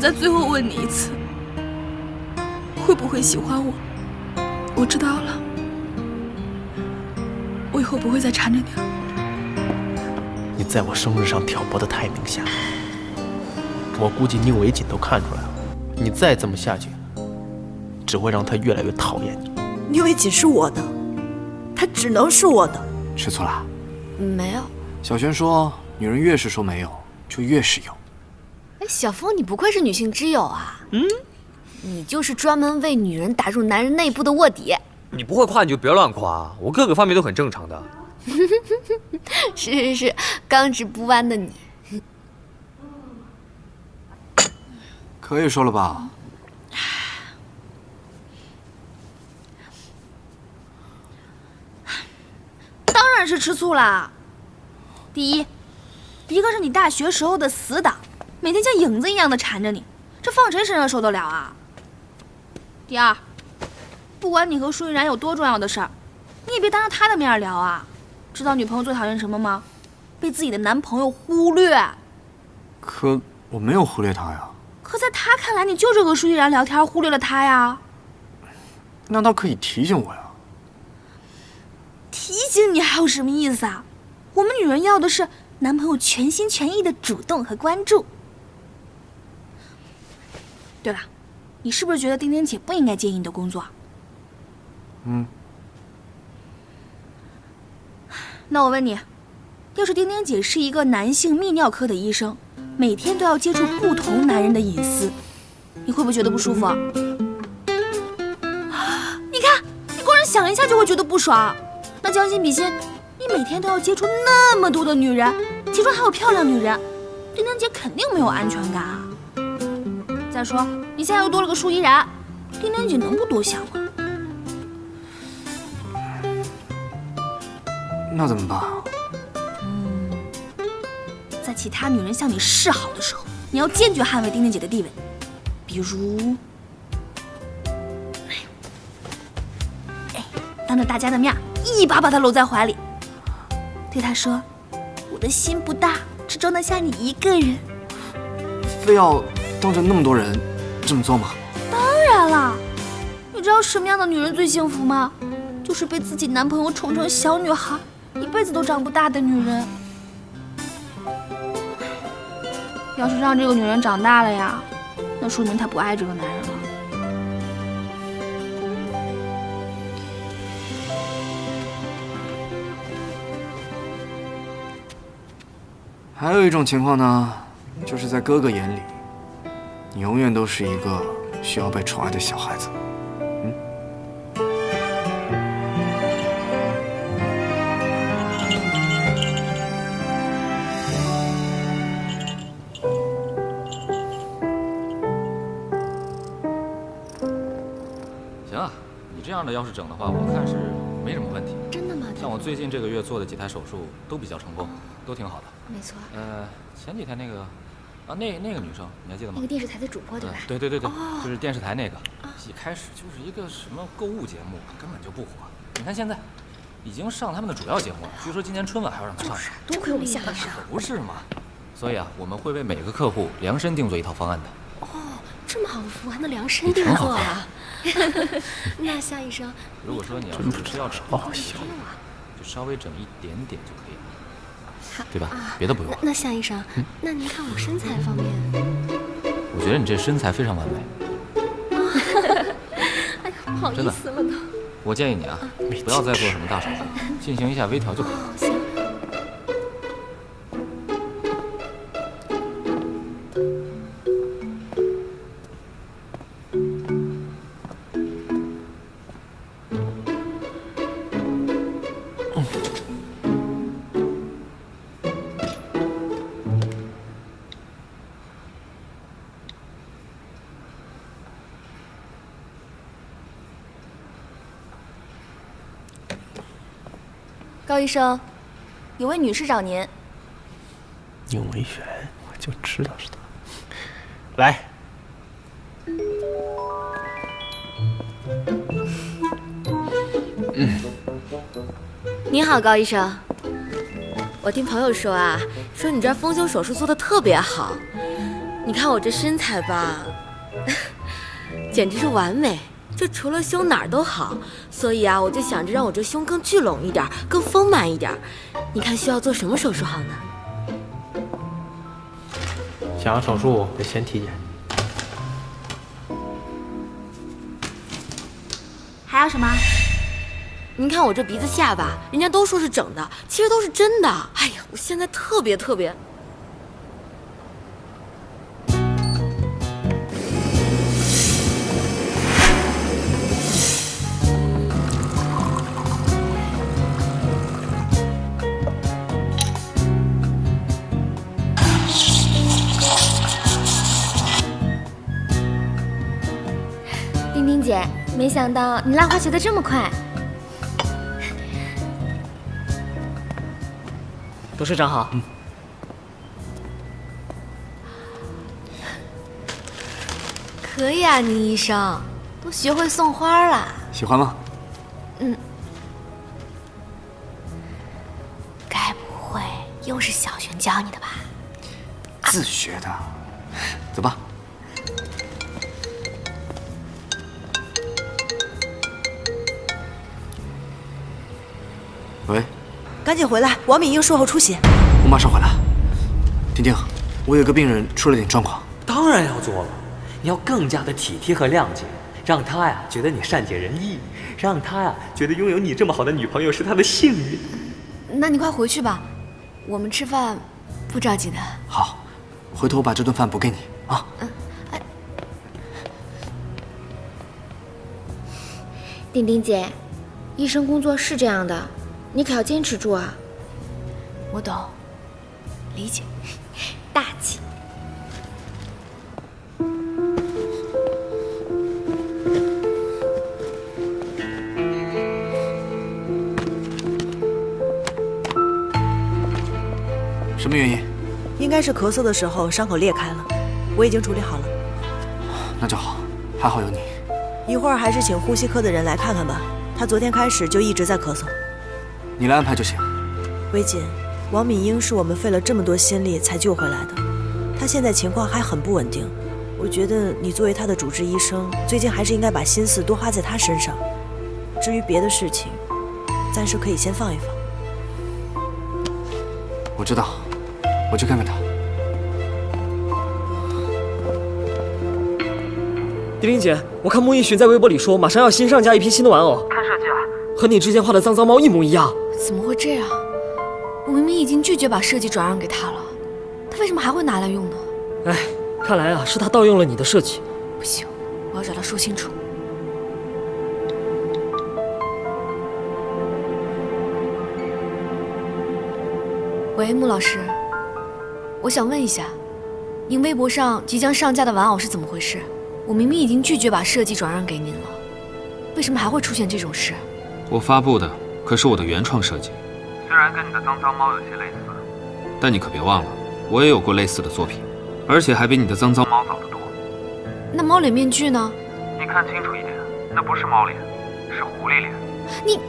再最后问你一次，会不会喜欢我？我知道了，我以后不会再缠着你了。你在我生日上挑拨得太明显了，我估计宁伟锦都看出来了。你再这么下去，只会让他越来越讨厌你。宁伟锦是我的，他只能是我的。吃醋啦？没有。小璇说，女人越是说没有，就越是有。哎，小峰，你不愧是女性之友啊！你就是专门为女人打入男人内部的卧底。你不会夸你就别乱夸，我各个方面都很正常的。是，刚直不弯的你。可以说了吧？当然是吃醋啦。第一，一个是你大学时候的死党，每天像影子一样的缠着你，这放谁身上受得了啊？第二，不管你和舒依然有多重要的事儿，你也别当着他的面聊啊。知道女朋友最讨厌什么吗？被自己的男朋友忽略。可我没有忽略他呀。可在他看来，你就是和舒依然聊天忽略了他呀。那他可以提醒我呀。提醒你还有什么意思啊？我们女人要的是男朋友全心全意的主动和关注。对了，你是不是觉得丁丁姐不应该介意你的工作？那我问你，要是丁丁姐是一个男性泌尿科的医生，每天都要接触不同男人的隐私，你会不会觉得不舒服？你看，你光是想一下就会觉得不爽。那将心比心，你每天都要接触那么多的女人，其中还有漂亮女人，丁丁姐肯定没有安全感啊。再说，你现在又多了个舒依然，丁丁姐能不多想吗？那怎么办啊？在其他女人向你示好的时候，你要坚决捍卫丁丁姐的地位。比如，当着大家的面，一把她搂在怀里，对她说：“我的心不大，只装得下你一个人。”非要当着那么多人这么做吗？当然了，你知道什么样的女人最幸福吗？就是被自己男朋友宠成小女孩，一辈子都长不大的女人。要是让这个女人长大了呀，那说明她不爱这个男人了。还有一种情况呢，就是在哥哥眼里，你永远都是一个需要被宠爱的小孩子。行啊，你这样的要是整的话，我看是没什么问题。真的吗？像我最近这个月做的几台手术都比较成功，都挺好的。没错。前几天那个，那个女生你还记得吗？那个电视台的主播对吧？对，就是电视台那个，一开始就是一个什么购物节目，根本就不火。你看现在，已经上他们的主要节目了，据说今年春晚还要让他上。多亏我们下了手。可不是嘛，所以啊，我们会为每个客户量身定做一套方案的。哦，这么好的服务还能量身定做啊？那夏医生，如果说你要是要整，就稍微整一点点就可以了，对吧？别的不用。那夏医生，那您看我身材方面，我觉得你这身材非常完美。哎呀，不好意思了都。我建议你啊，不要再做什么大手术，进行一下微调就可以了。行。高医生，有位女士找您。宁伟璇，我就知道是他。来。您好，高医生。我听朋友说啊，说你这儿丰胸手术做得特别好，你看我这身材吧，简直是完美，就除了胸哪儿都好。所以啊，我就想着让我这胸更聚拢一点，更丰满一点。你看需要做什么手术好呢？想要手术得先体检。还要什么？您看我这鼻子下巴，人家都说是整的，其实都是真的。哎呀，我现在特别……丁丁姐，没想到你拉花学得这么快。董事长好。可以啊，倪医生，都学会送花了。喜欢吗？该不会又是小璇教你的吧？自学的。走吧。喂，赶紧回来，王敏英术后出血。我马上回来。婷婷，我有个病人出了点状况。当然要做了，你要更加的体贴和谅解，让他呀觉得你善解人意，让他呀觉得拥有你这么好的女朋友是他的幸运。那你快回去吧，我们吃饭不着急的。好，回头我把这顿饭补给你啊。丁丁姐，医生工作是这样的，你可要坚持住啊。我懂，理解，大气。什么原因？应该是咳嗽的时候伤口裂开了，我已经处理好了。那就好，还好有你。一会儿还是请呼吸科的人来看看吧，他昨天开始就一直在咳嗽。你来安排就行。薇姐，王敏英是我们费了这么多心力才救回来的，她现在情况还很不稳定。我觉得你作为她的主治医生，最近还是应该把心思多花在她身上。至于别的事情，暂时可以先放一放。我知道，我去看看她。丁玲姐，我看穆一寻在微博里说，马上要新上架一批新的玩偶，看设计啊，和你之前画的脏脏猫一模一样。怎么会这样？我明明已经拒绝把设计转让给他了，他为什么还会拿来用呢？哎，看来啊，是他盗用了你的设计。不行，我要找他说清楚。喂，穆老师，我想问一下，您微博上即将上架的玩偶是怎么回事？我明明已经拒绝把设计转让给您了，为什么还会出现这种事？我发布的可是我的原创设计，虽然跟你的脏脏猫有些类似，但你可别忘了，我也有过类似的作品，而且还比你的脏脏猫早得多。那猫脸面具呢？你看清楚一点，那不是猫脸，是狐狸脸。你，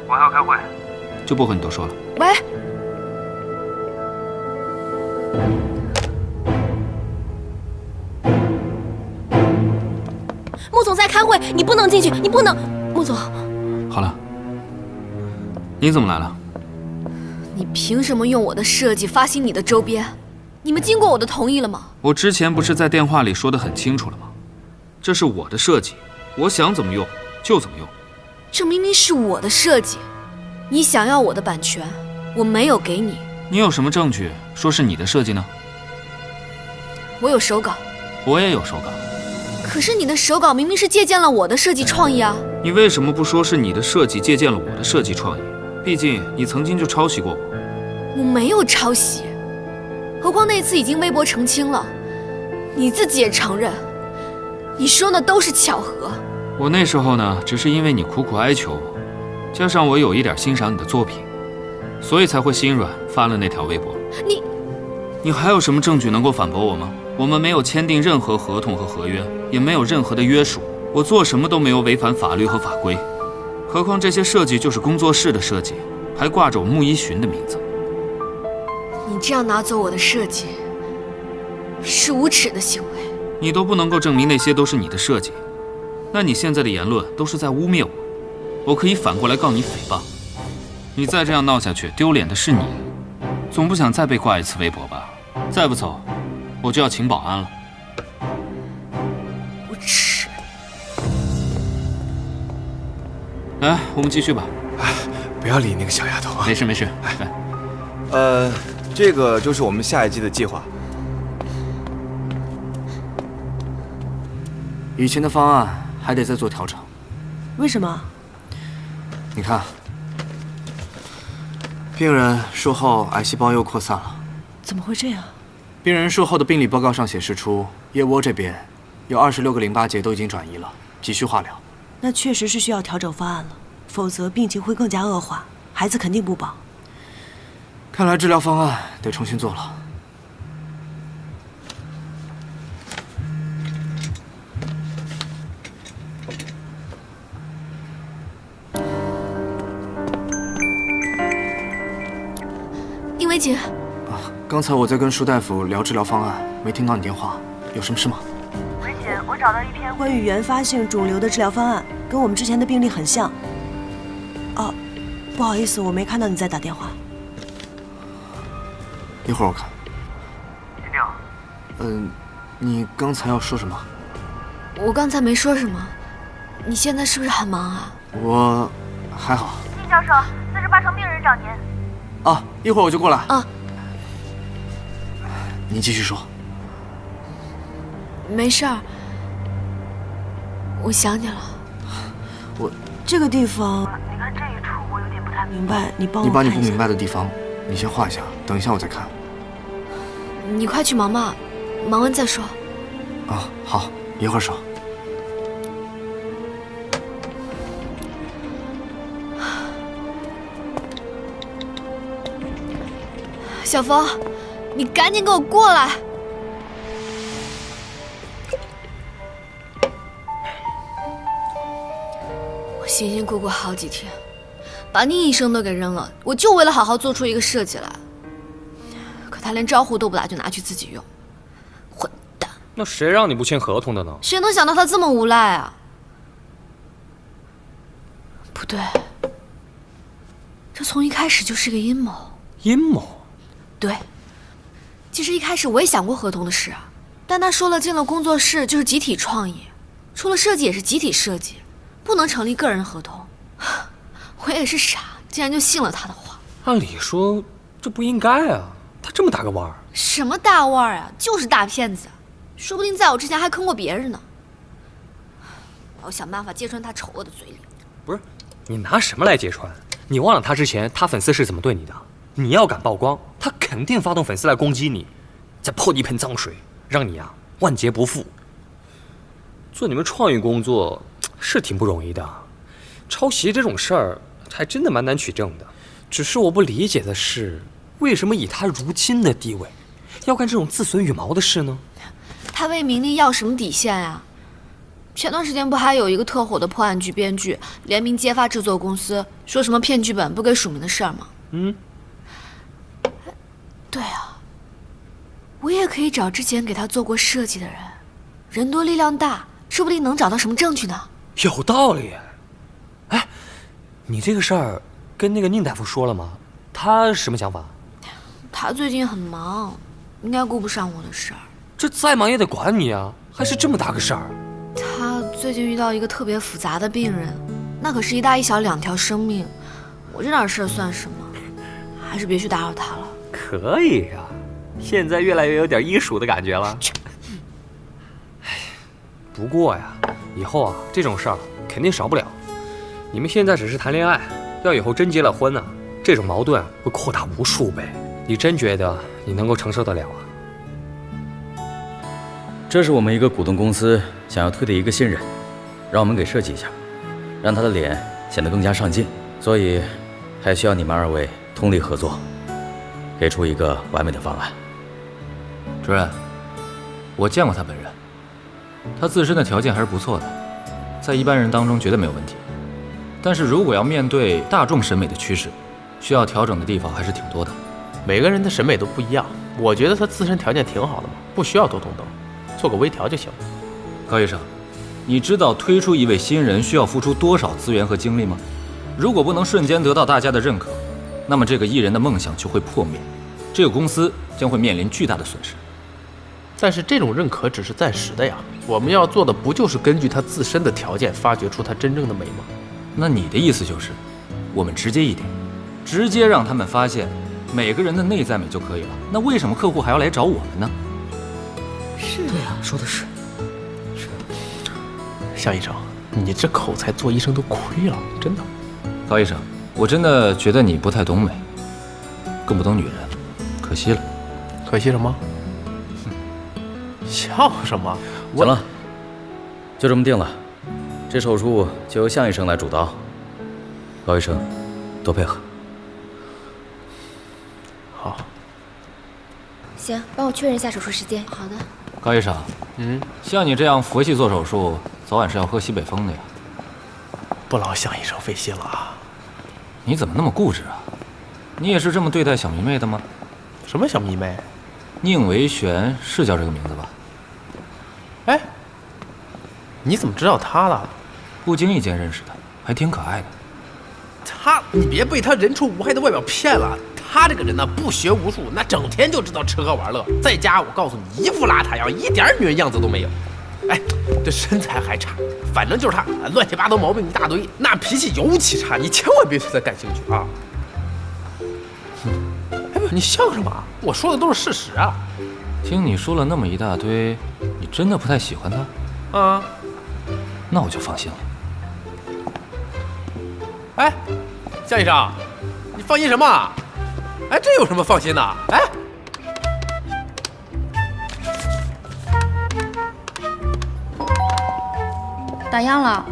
我还要开会，就不和你多说了。喂。穆总在开会，你不能进去，你不能。穆总，好了，你怎么来了？你凭什么用我的设计发行你的周边？你们经过我的同意了吗？我之前不是在电话里说得很清楚了吗？这是我的设计，我想怎么用就怎么用。这明明是我的设计，你想要我的版权，我没有给你。你有什么证据说是你的设计呢？我有手稿。我也有手稿。可是你的手稿明明是借鉴了我的设计创意啊！你为什么不说是你的设计借鉴了我的设计创意？毕竟你曾经就抄袭过我。我没有抄袭，何况那次已经微博澄清了，你自己也承认，你说那都是巧合。我那时候呢，只是因为你苦苦哀求我，加上我有一点欣赏你的作品，所以才会心软发了那条微博。你还有什么证据能够反驳我吗？我们没有签订任何合同和合约，也没有任何的约束，我做什么都没有违反法律和法规。何况这些设计就是工作室的设计，还挂着我穆一寻的名字。你这样拿走我的设计，是无耻的行为。你都不能够证明那些都是你的设计，那你现在的言论都是在污蔑我，我可以反过来告你诽谤。你再这样闹下去，丢脸的是你，总不想再被挂一次微博吧？再不走，我就要请保安了。无耻！来，我们继续吧。不要理那个小丫头啊。没事没事。这个就是我们下一季的计划。以前的方案还得再做调整。为什么？你看，病人术后癌细胞又扩散了。怎么会这样？病人术后的病理报告上显示出，腋窝这边有26个淋巴结都已经转移了，急需化疗。那确实是需要调整方案了，否则病情会更加恶化，孩子肯定不保。看来治疗方案得重新做了。殷维锦，刚才我在跟舒大夫聊治疗方案，没听到你电话，有什么事吗？维锦，我找到一篇关于原发性肿瘤的治疗方案，跟我们之前的病例很像。哦，不好意思，我没看到你在打电话。一会儿我看。金定。你刚才要说什么？我刚才没说什么。你现在是不是很忙啊？我还好。厉教授，48床病人找您。啊，一会儿我就过来。啊。你继续说。没事儿，我想你了。我这个地方，你看这一处我有点不太明白，你帮我你把你不看一下明白的地方，你先画一下，等一下我再看。你快去忙吧，忙完再说。啊，好，一会儿说。小冯，你赶紧给我过来！我辛辛苦苦好几天，把你一生都给扔了，我就为了好好做出一个设计来。可他连招呼都不打就拿去自己用，混蛋！那谁让你不签合同的呢？谁能想到他这么无赖啊？不对，这从一开始就是个阴谋。阴谋？对，其实一开始我也想过合同的事啊，但他说了进了工作室就是集体创意，除了设计也是集体设计，不能成立个人合同。我也是傻，竟然就信了他的话。按理说这不应该啊，他这么大个腕儿。什么大腕儿啊，就是大骗子，说不定在我之前还坑过别人呢。我要想办法揭穿他丑恶的嘴脸。不是，你拿什么来揭穿？你忘了他之前他粉丝是怎么对你的？你要敢曝光，他肯定发动粉丝来攻击你，再泼你一盆脏水，让你啊万劫不复。做你们创意工作是挺不容易的，抄袭这种事儿还真的蛮难取证的。只是我不理解的是，为什么以他如今的地位，要干这种自损羽毛的事呢？他为名利要什么底线啊？前段时间不还有一个特火的破案剧编剧联名揭发制作公司，说什么骗剧本不给署名的事儿吗？对啊，我也可以找之前给他做过设计的人，人多力量大，说不定能找到什么证据呢。有道理。哎，你这个事儿跟那个宁大夫说了吗？他什么想法？他最近很忙，应该顾不上我的事儿。这再忙也得管你啊，还是这么大个事儿。他最近遇到一个特别复杂的病人，那可是一大一小2条生命，我这点事儿算什么？还是别去打扰他了。可以啊，现在越来越有点医术的感觉了。不过呀，以后啊这种事儿肯定少不了。你们现在只是谈恋爱，要以后真结了婚呢，这种矛盾会扩大无数倍。你真觉得你能够承受得了啊？这是我们一个股东公司想要推的一个新人，让我们给设计一下，让他的脸显得更加上进，所以还需要你们2位通力合作，给出一个完美的方案。主任，我见过他本人，他自身的条件还是不错的，在一般人当中绝对没有问题。但是如果要面对大众审美的趋势，需要调整的地方还是挺多的。每个人的审美都不一样，我觉得他自身条件挺好的嘛，不需要多动刀，做个微调就行了。高医生，你知道推出一位新人需要付出多少资源和精力吗？如果不能瞬间得到大家的认可，那么这个艺人的梦想就会破灭，这个公司将会面临巨大的损失。但是这种认可只是暂时的呀，我们要做的不就是根据他自身的条件发掘出他真正的美吗？那你的意思就是，我们直接一点，直接让他们发现每个人的内在美就可以了。那为什么客户还要来找我们呢？是对呀，说的是。向医生，你这口才做医生都亏了，真的。高医生，我真的觉得你不太懂美，更不懂女人，可惜了。可惜什么？笑什么？行了，就这么定了。这手术就由向医生来主刀，高医生多配合。好。行，帮我确认一下手术时间。好的。高医生，像你这样佛系做手术，早晚是要喝西北风的呀。不劳向医生费心了啊。你怎么那么固执啊？你也是这么对待小迷妹的吗？什么小迷妹？宁维璇是叫这个名字吧？哎，你怎么知道他的？不经意间认识的，还挺可爱的。你别被他人畜无害的外表骗了。他这个人呢，不学无术，那整天就知道吃喝玩乐，在家我告诉你，一副邋遢样，一点女人样子都没有。哎，这身材还差，反正就是他乱七八糟毛病一大堆，那脾气尤其差，你千万别对他感兴趣啊！哎，你笑什么？我说的都是事实啊！听你说了那么一大堆，你真的不太喜欢他？啊，那我就放心了。哎，向医生，你放心什么？哎，这有什么放心的？哎，打烊了。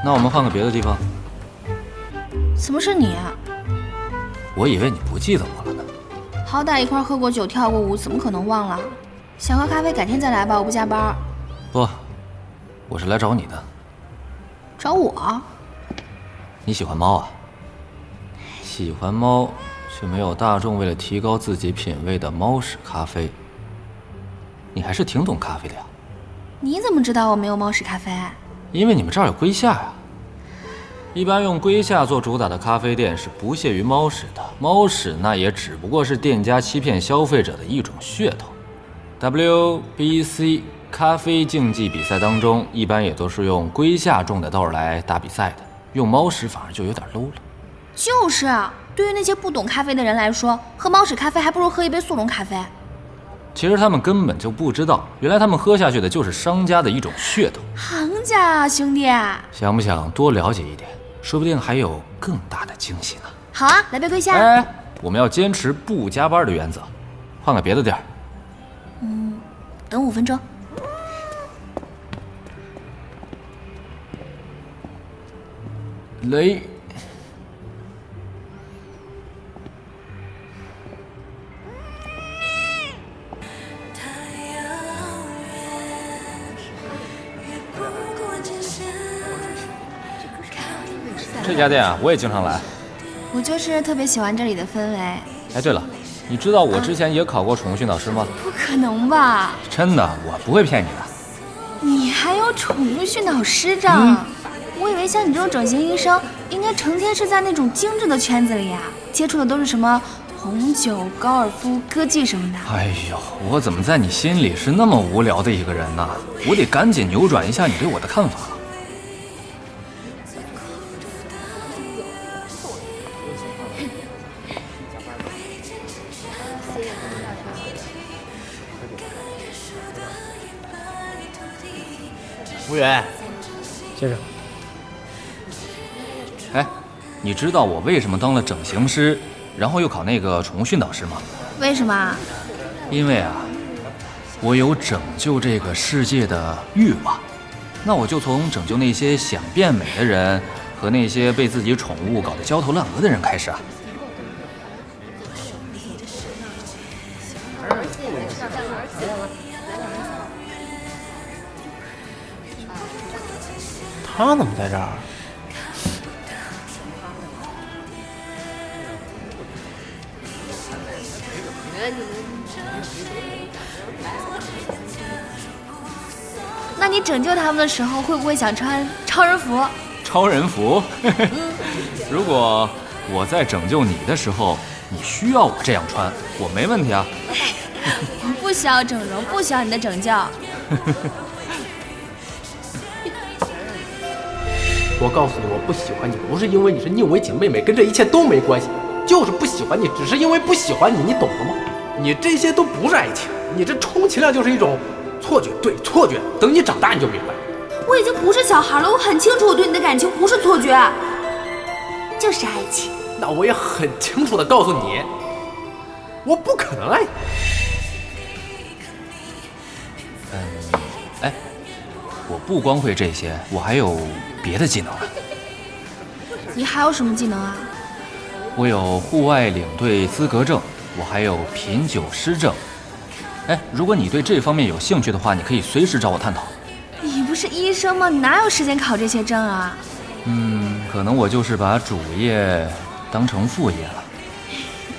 那我们换个别的地方。怎么是你啊？我以为你不记得我了呢。好歹一块喝过酒、跳过舞，怎么可能忘了？想喝咖啡，改天再来吧，我不加班。不，我是来找你的。找我？你喜欢猫啊？喜欢猫，却没有大众为了提高自己品味的猫屎咖啡。你还是挺懂咖啡的呀。你怎么知道我没有猫屎咖啡？因为你们这儿有龟夏呀。一般用龟夏做主打的咖啡店是不屑于猫屎的，猫屎那也只不过是店家欺骗消费者的一种噱头。WBC 咖啡竞技比赛当中，一般也都是用龟夏种的豆来打比赛的，用猫屎反而就有点 low 了。就是啊，对于那些不懂咖啡的人来说，喝猫屎咖啡还不如喝一杯速溶咖啡。其实他们根本就不知道，原来他们喝下去的就是商家的一种噱头。行家啊，兄弟！想不想多了解一点？说不定还有更大的惊喜呢。好啊，来杯龟夏。哎，我们要坚持不加班的原则，换个别的地儿。等5分钟。雷。这家店啊，我也经常来。我就是特别喜欢这里的氛围。哎，对了，你知道我之前也考过宠物训导师吗？不可能吧？真的，我不会骗你的。你还有宠物训导师证？我以为像你这种整形医生，应该成天是在那种精致的圈子里呀，接触的都是什么红酒、高尔夫、歌剧什么的。哎呦，我怎么在你心里是那么无聊的一个人呢？我得赶紧扭转一下你对我的看法。服务员，先生。哎，你知道我为什么当了整形师，然后又考那个宠物训导师吗？为什么？因为啊，我有拯救这个世界的欲望。那我就从拯救那些想变美的人和那些被自己宠物搞得焦头烂额的人开始啊。他怎么在这儿？那你拯救他们的时候，会不会想穿超人服？超人服？如果我在拯救你的时候，你需要我这样穿，我没问题啊。我不需要整容，不需要你的拯救。我告诉你，我不喜欢你，不是因为你是宁为景妹妹，跟这一切都没关系，就是不喜欢你，只是因为不喜欢你，你懂了吗？你这些都不是爱情，你这充其量就是一种错觉，对，错觉。等你长大你就明白。我已经不是小孩了，我很清楚我对你的感情不是错觉，就是爱情。那我也很清楚的告诉你，我不可能爱你。哎，我不光会这些，我还有别的技能啊。你还有什么技能啊？我有户外领队资格证，我还有品酒师证。哎，如果你对这方面有兴趣的话，你可以随时找我探讨。你不是医生吗？你哪有时间考这些证啊？可能我就是把主业当成副业了。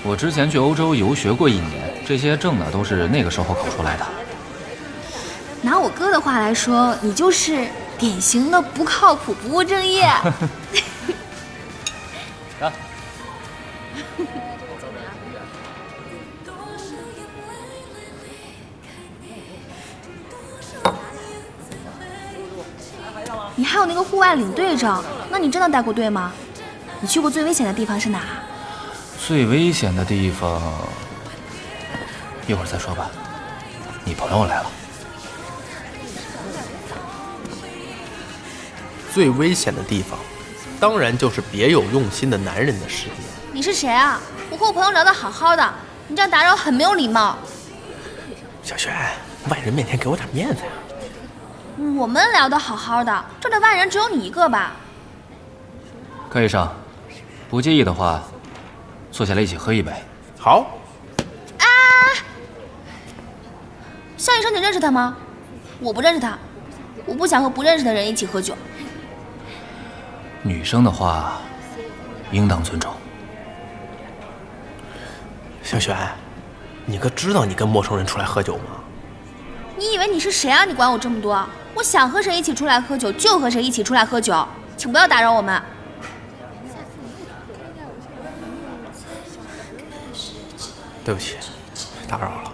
我之前去欧洲游学过1年，这些证呢都是那个时候考出来的。拿我哥的话来说，你就是典型的不靠谱、不务正业。啊你还有那个户外领队证，那你真的带过队吗？你去过最危险的地方是哪？最危险的地方，一会儿再说吧。你朋友来了。最危险的地方，当然就是别有用心的男人的世界。你是谁啊？我和我朋友聊得好好的，你这样打扰很没有礼貌。小璇，外人面前给我点面子呀。我们聊得好好的，这里外人只有你一个吧？可以上，不介意的话，坐下来一起喝一杯。好。啊！向医生，你认识他吗？我不认识他，我不想和不认识的人一起喝酒。女生的话，应当尊重。小璇，你可知道你跟陌生人出来喝酒吗？你以为你是谁啊？你管我这么多？我想和谁一起出来喝酒就和谁一起出来喝酒，请不要打扰我们。对不起，打扰了。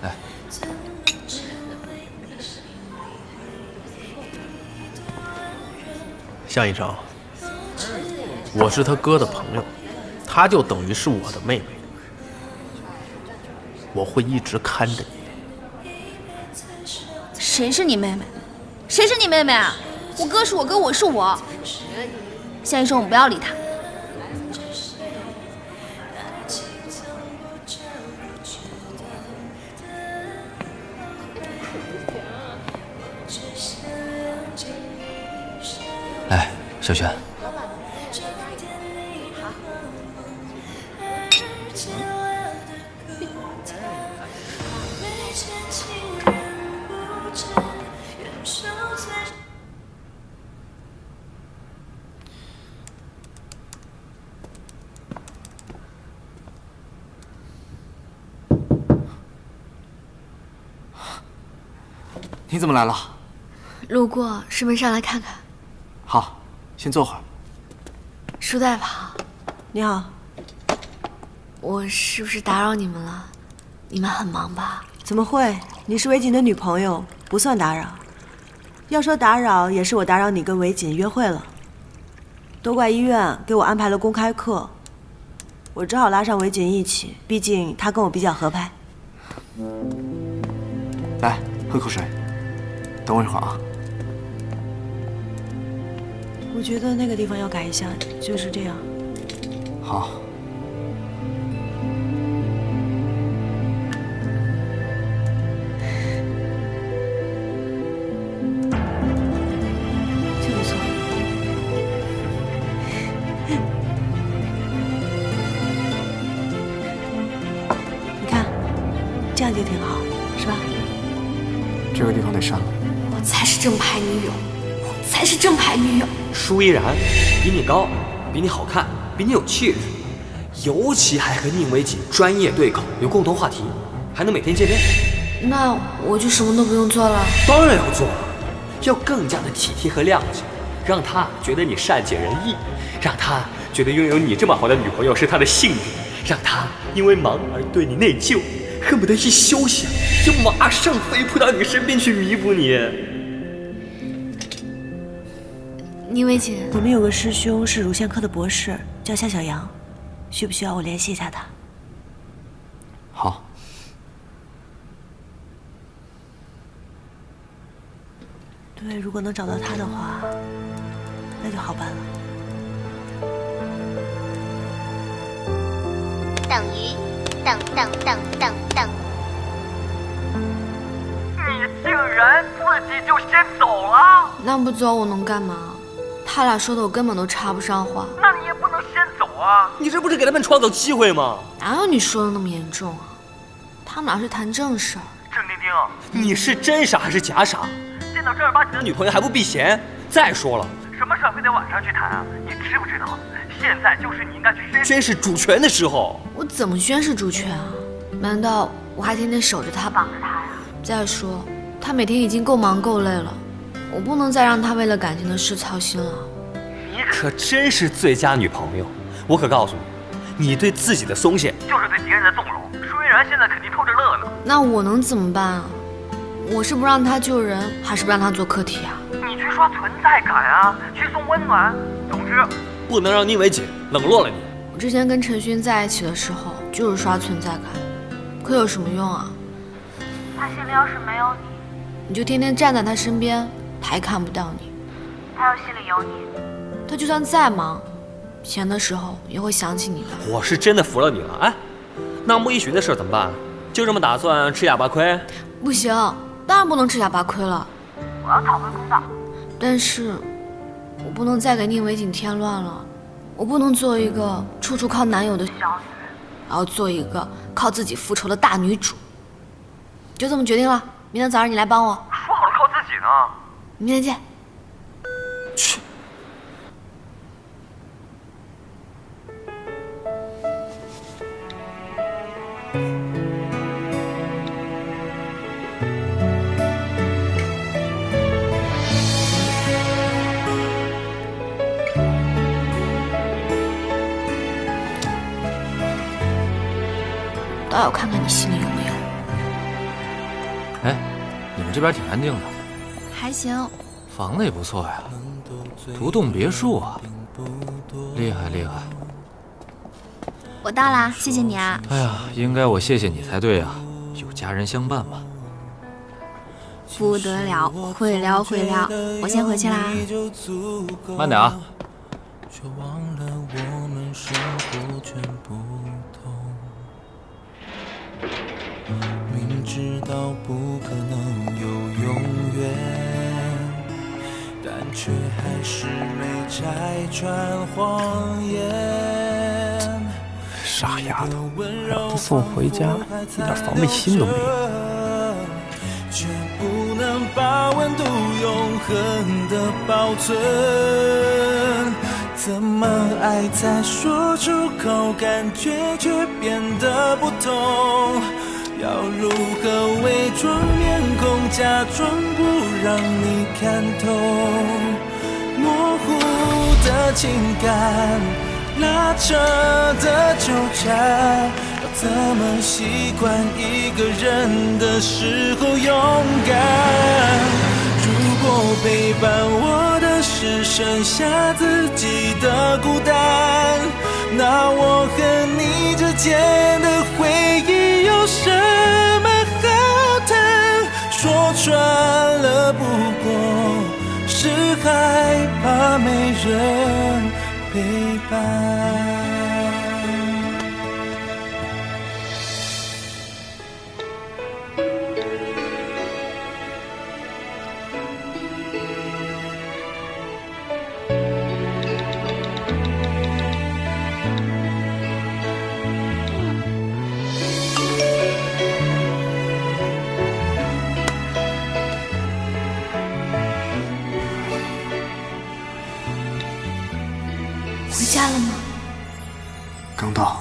来，向医生，我是他哥的朋友，他就等于是我的妹妹，我会一直看着你。谁是你妹妹？谁是你妹妹啊？我哥是我哥，我是我。向医生，我们不要理他。来，小璇。你怎么来了？路过，顺便上来看看。好，先坐会儿。舒大夫好。你好。我是不是打扰你们了？你们很忙吧？怎么会？你是韦锦的女朋友，不算打扰。要说打扰，也是我打扰你跟韦锦约会了。都怪医院给我安排了公开课，我只好拉上韦锦一起，毕竟他跟我比较合拍。来，喝口水。等我一会儿啊。我觉得那个地方要改一下，就是这样。好。这不错。你看，这样就挺好，是吧？这个地方得删了。我才是正牌女友，我才是正牌女友。舒依然比你高，比你好看，比你有气质，尤其还和宁为己专业对口，有共同话题，还能每天见面。那我就什么都不用做了？当然要做了，要更加的体贴和谅解，让他觉得你善解人意，让他觉得拥有你这么好的女朋友是他的幸运，让他因为忙而对你内疚，恨不得一休息就马上飞扑到你身边去弥补你。宁为己，我们有个师兄是乳腺科的博士，叫夏小阳，需不需要我联系一下他？好。对，如果能找到他的话，那就好办了。等于等。你竟然自己就先走了？那不走我能干嘛？他俩说的我根本都插不上话。那你也不能先走啊！你这不是给他们创造机会吗？哪有你说的那么严重啊？他们俩是谈正事儿。郑丁丁，你是真傻还是假傻？见到正儿八经的女朋友还不避嫌？再说了，什么事非得晚上去谈啊？你知不知道，现在就是你应该去宣示主权的时候。我怎么宣示主权啊？难道我还天天守着他，绑着他呀？再说，他每天已经够忙够累了，我不能再让他为了感情的事操心了。你可真是最佳女朋友，我可告诉你，你对自己的松懈就是对敌人的纵容。舒云然现在肯定偷着乐呢。那我能怎么办啊？我是不让他救人，还是不让他做客体啊？你去刷存在感啊，去送温暖。总之，不能让宁为己冷落了你。我之前跟陈勋在一起的时候，就是刷存在感，可有什么用啊？他心里要是没有你，你就天天站在他身边，他也看不到你。他要心里有你，他就算再忙，闲的时候也会想起你的。我是真的服了你了。哎，那穆一寻的事怎么办？就这么打算吃哑巴亏？不行，当然不能吃哑巴亏了。我要讨回公道。但是，我不能再给宁为景添乱了。我不能做一个处处靠男友的小女人，我要做一个靠自己复仇的大女主。就这么决定了，明天早上你来帮我。说好了靠自己呢。明天见。去。倒要看看你心里有没有。哎，你们这边挺安静的，还行。房子也不错呀，独栋别墅啊，厉害厉害。我到啦，谢谢你啊。哎呀，应该我谢谢你才对啊，有家人相伴嘛。不得了，会聊会聊，我先回去啦。慢点啊。却忘了我们生活全不同，明知道不可能有永远，但却还是没拆穿谎言。傻丫头，不送回家，一点防备心都没有。却不能把温度永恒的保存，怎么爱才说出口，感觉却变得不同。要如何伪装面孔，假装不让你看透？模糊的情感，拉扯的纠缠，要怎么习惯一个人的时候勇敢？如果陪伴我的是剩下自己的孤单，那我和你之间的回忆有什么好谈？说穿了不过是害怕没人陪伴。回家了吗？刚到。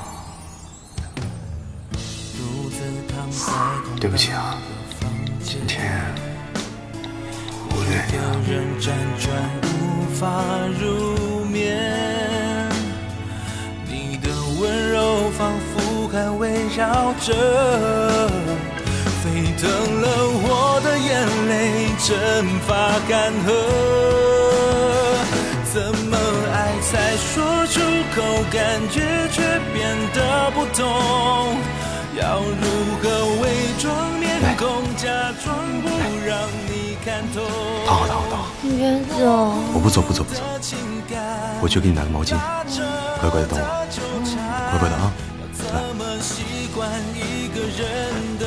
对不起啊，今天忽略你了。人辗转无法入眠，你的温柔仿佛还围绕着，沸腾了我的眼泪，蒸发干涸。怎么爱才说出口，感觉却变得不同。要如何伪装面孔，假装不让你看透。躺好。你别走。我不走。我去给你拿个毛巾，乖乖的等我，乖乖的啊。来，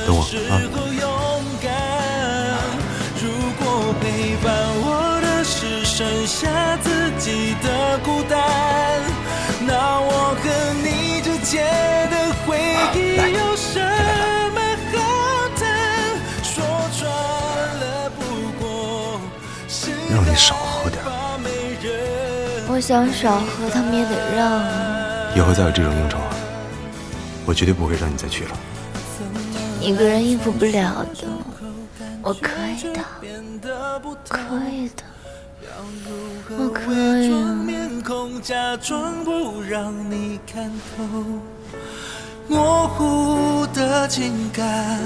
等我啊。如果陪伴我的是剩下自己的孤单，那我和你之间的回忆有什么好谈？说穿了不过是让你少喝点。我想少喝，他们也得让啊。以后再有这种应酬，我绝对不会让你再去了。一个人应付不了的，我可以的，可以的，我可以啊。假装不让你看透，模糊的情感，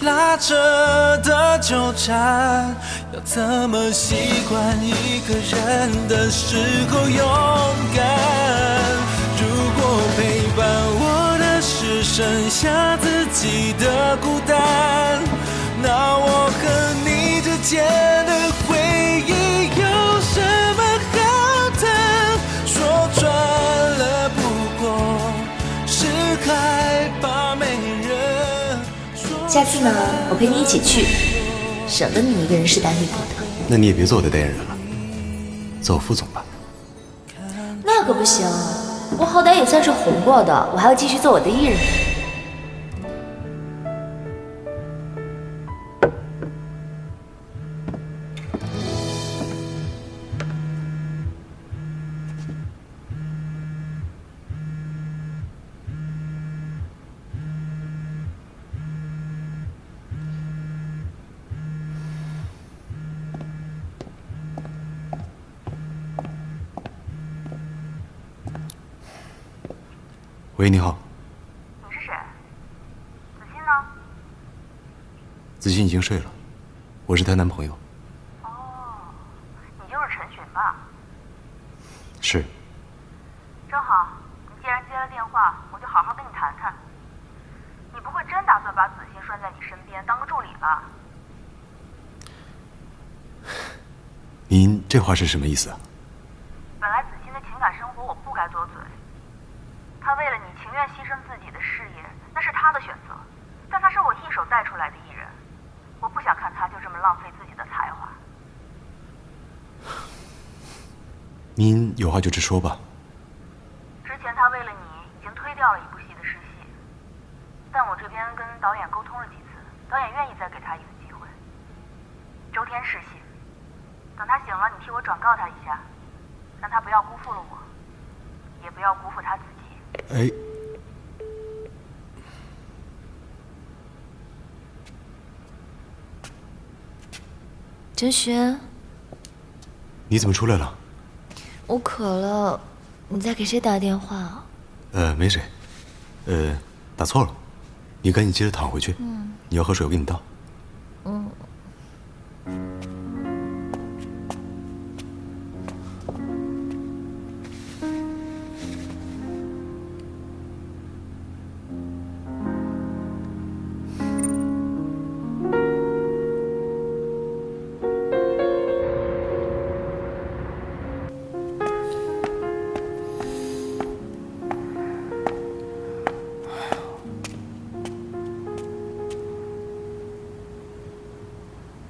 拉扯的纠缠，要怎么习惯一个人的时候勇敢？如果陪伴我的是剩下自己的孤单，那我和你之间的回忆有什么好谈？说穿了不过是害怕没人。下次呢，我陪你一起去，省得你一个人势单力薄的。那你也别做我的代言人了，做我副总吧。那可不行，我好歹也算是红过的，我还要继续做我的艺人。喂，你好。你是谁？子欣呢？子欣已经睡了，我是她男朋友。哦，你就是陈寻吧？是。正好，你既然接了电话，我就好好跟你谈谈。你不会真打算把子欣拴在你身边当个助理吧？您这话是什么意思啊？本来子欣的情感生活我不该多嘴。他为了你情愿牺牲自己的事业，那是他的选择，但他是我一手带出来的艺人，我不想看他就这么浪费自己的才华。您有话就直说吧。之前他为了你已经推掉了一部戏的试戏，但我这边跟导演沟通了几次，导演愿意再给他一次机会。周天试戏，等他醒了你替我转告他一下，让他不要辜负了我，也不要辜负他自己。哎，陈寻，你怎么出来了？我渴了，你在给谁打电话啊？没谁，打错了，你赶紧接着躺回去。你要喝水，我给你倒。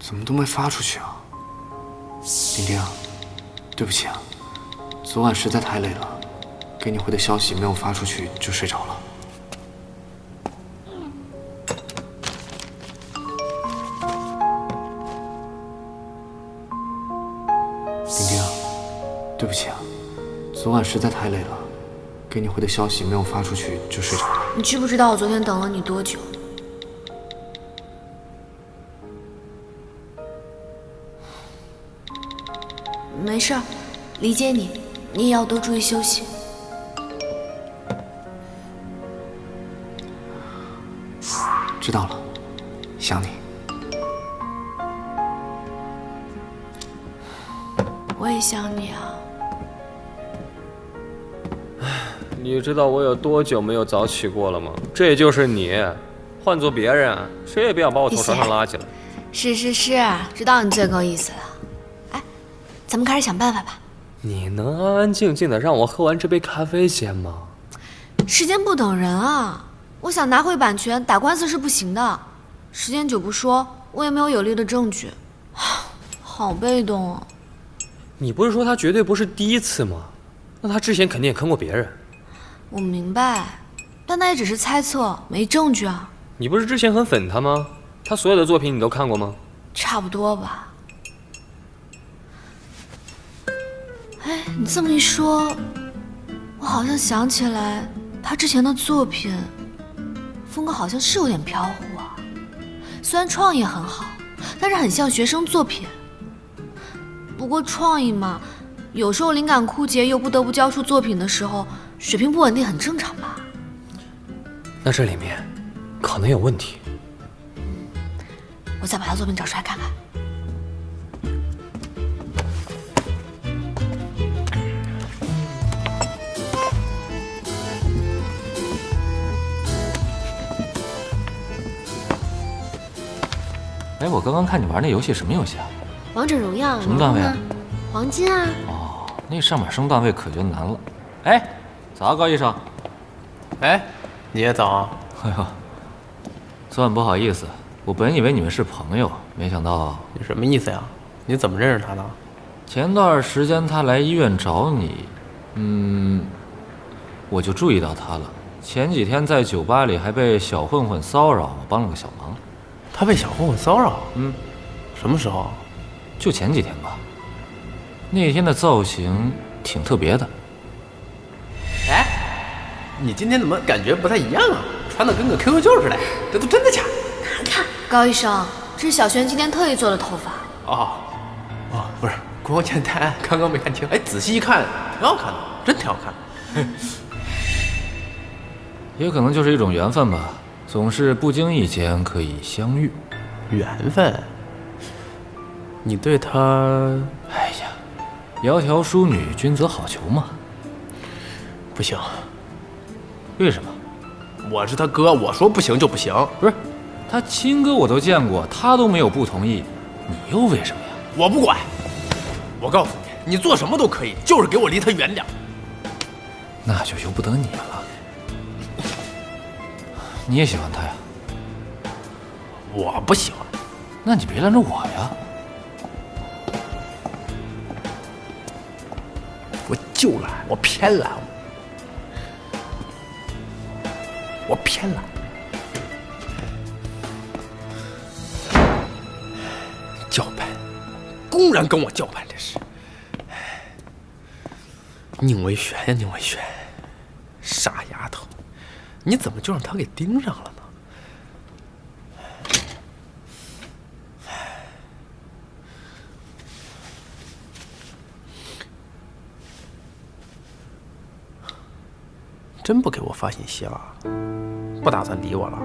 怎么都没发出去啊？丁丁，对不起啊，昨晚实在太累了，给你回的消息没有发出去就睡着了。丁丁，对不起啊，昨晚实在太累了，给你回的消息没有发出去就睡着了。你知不知道我昨天等了你多久？没事儿，理解你，你也要多注意休息。知道了，想你。我也想你啊。你知道我有多久没有早起过了吗？这就是你，换做别人，谁也别想把我从床上拉起来。是，知道你最够意思了。哎，咱们开始想办法吧。你能安安静静的让我喝完这杯咖啡先吗？时间不等人啊！我想拿回版权，打官司是不行的。时间久不说，我也没有有力的证据，好被动啊！你不是说他绝对不是第一次吗？那他之前肯定也坑过别人。我明白，但那也只是猜测，没证据啊。你不是之前很粉他吗？他所有的作品你都看过吗？差不多吧。哎，你这么一说，我好像想起来，他之前的作品风格好像是有点飘忽啊。虽然创意很好，但是很像学生作品。不过创意嘛，有时候灵感枯竭又不得不交出作品的时候，水平不稳定很正常吧？那这里面可能有问题。我再把他作品找出来看看。哎，我刚刚看你玩那游戏，什么游戏啊？王者荣耀。什么段位啊？黄金啊。哦，那上面升段位可就难了。哎，早，高医生。哎，你也早啊？哎呦，算不好意思，我本以为你们是朋友，没想到。你什么意思呀？你怎么认识他的？前段时间他来医院找你，我就注意到他了。前几天在酒吧里还被小混混骚扰，我帮了个小忙。他被小混混骚扰？什么时候？就前几天吧。那天的造型挺特别的。哎，你今天怎么感觉不太一样啊？穿的跟个 QQ 旧似的，这都真的假的？看，高医生，这是小璇今天特意做的头发。哦，不是，光线太暗，刚刚没看清。哎，仔细一看，挺好看的，真挺好看。也可能就是一种缘分吧，总是不经意间可以相遇。缘分？你对他……哎呀，窈窕淑女，君子好逑嘛。不行。为什么？我是他哥，我说不行就不行。不是，他亲哥我都见过，他都没有不同意，你又为什么呀？我不管。我告诉你，你做什么都可以，就是给我离他远点。那就由不得你了。你也喜欢他呀？我不喜欢。那你别拦着我呀。我就懒，我偏懒。我偏懒。叫板，公然跟我叫板，这是。宁为玄呀，宁为玄，傻丫头，你怎么就让他给盯上了呢？真不给我发信息了，不打算理我了。